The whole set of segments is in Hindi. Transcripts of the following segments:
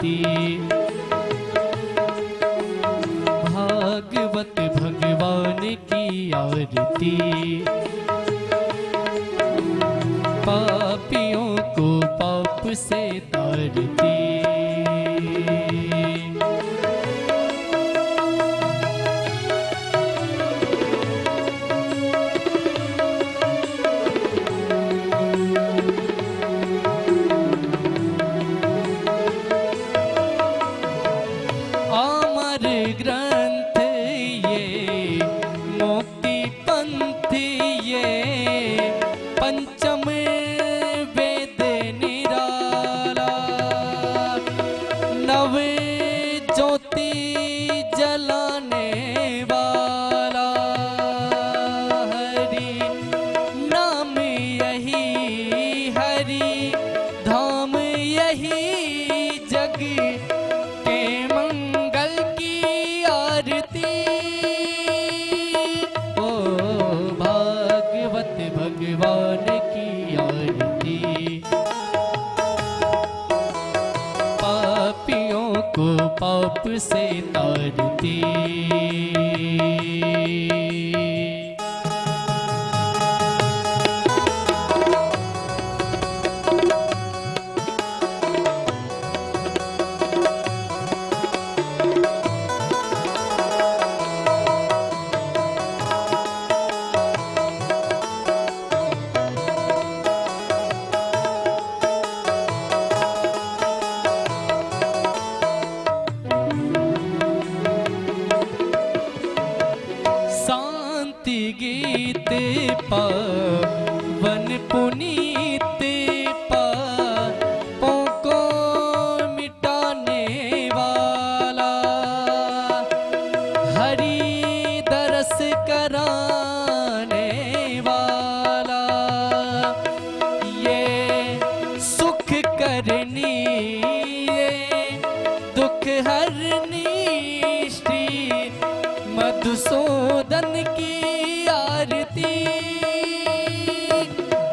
आरती। भागवत भगवान की आरती। पापियों को पाप से तारती। अमर ग्रंथ ये मुक्ति पंथ ये पंचम वेद निराला। नव ज्योति जलाने वाला हरि नाम यही हरि धाम यही जग के मंगल की आरती। ओ भागवत भगवान की आरती। पापियों को पाप से तारती। शांति गीत पावन पुनीत पापों को मिटाने वाला। हरि दरस कराने वाला। ये सुख करनी ये दुख हरनी श्री मधुसूदन की आरती।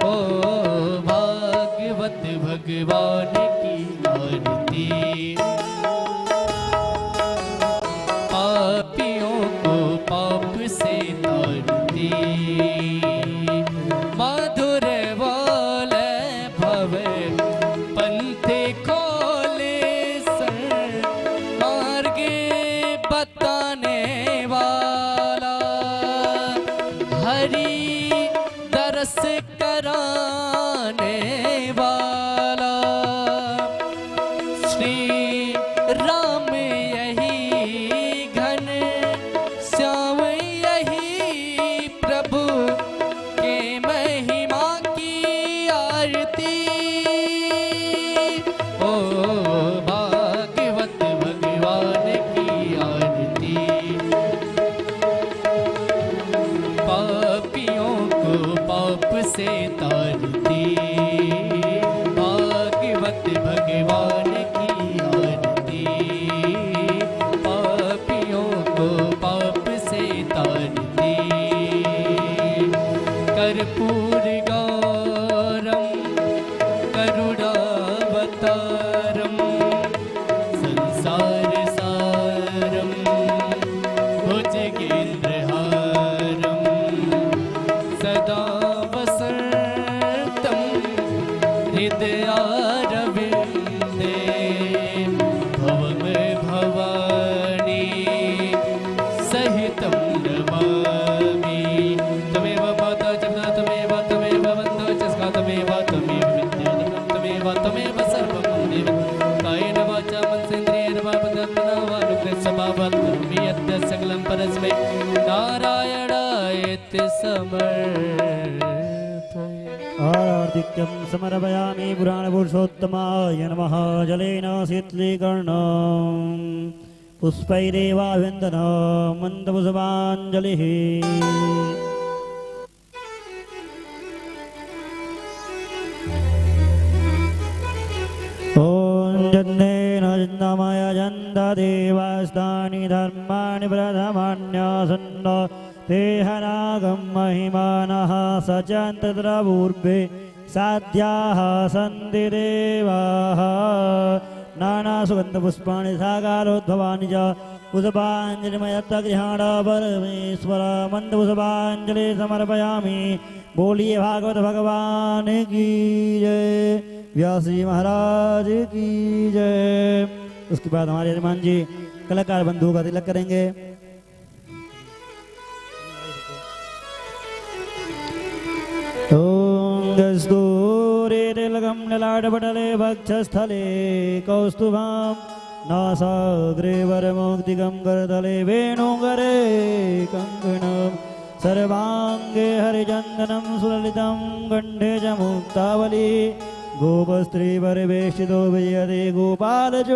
ओ भागवत भगवान की आरती। पापियों को पाप से तारती। मधुर बोले भव पंथ खोले सर मार्ग बताने वाला। हरि दरस कराने वाला। श्री राम यही घन श्याम यही प्रभु के महिमा की आरती। ओ भागवत भगवान की आरती। पापियों को पाप से तारती। भागवत भगवान की आरती। पापियों को पाप से तारती। कर्पूर गौरम करुणावतारम संसार सारम भुजगेन्द्रहारम सदा वसंतम हृदयारविंदे भवम भवानी सहितं नमामि। तमेव माता च पिता तमेव तमेव बन्धो च सखा तमेव तमेव विद्यानिकं तमेव तमेव सर्वं देव। कायेन वाचा मनसेन्द्रियेण वा बुद्ध्यात्मना वा अनुग्रहेण स्वभावात् करोमि यद् सकलं परस्मै नारायणायेति समर्पयामि। आराधिक्यं समर्पयामि पुराणपुरुषोत्तमाय नमः। जलेन शीतलीकरणं पुष्पैरेवाभिवन्दनं मन्दपुष्पाञ्जलिः। ॐ जन्नेन जन्मय जन्तदेवास्तानि धर्माणि प्रथमान्यासन्न तेहनागं महिमानः सचन्तत्र पूर्वे साध्याः सन्ति देवाः नानासुगन्धपुष्पाणि साकारोद्भवानि च पुष्पाञ्जलिमयत्तगृहाण परमेश्वर मन्दपुष्पाञ्जलि समर्पयामि। बोलिए भागवत भगवान की जय, व्यास जी महाराज की जय। उसके बाद हमारे हनुमान जी कलाकार बंधुओं का तिलक करेंगे। ओम कस्तूरे तिलकं ललाटपटले वक्षस्थले कौस्तुभं नासाग्रे वरमौक्तिकं करतले वेणुकरे कङ्कणं सर्वाङ्गे हरिचन्दनं सुललितं कण्ठे च मुक्तावली गोपस्त्रीपरिवेष्टितो विजयते गोपालचूडामणि।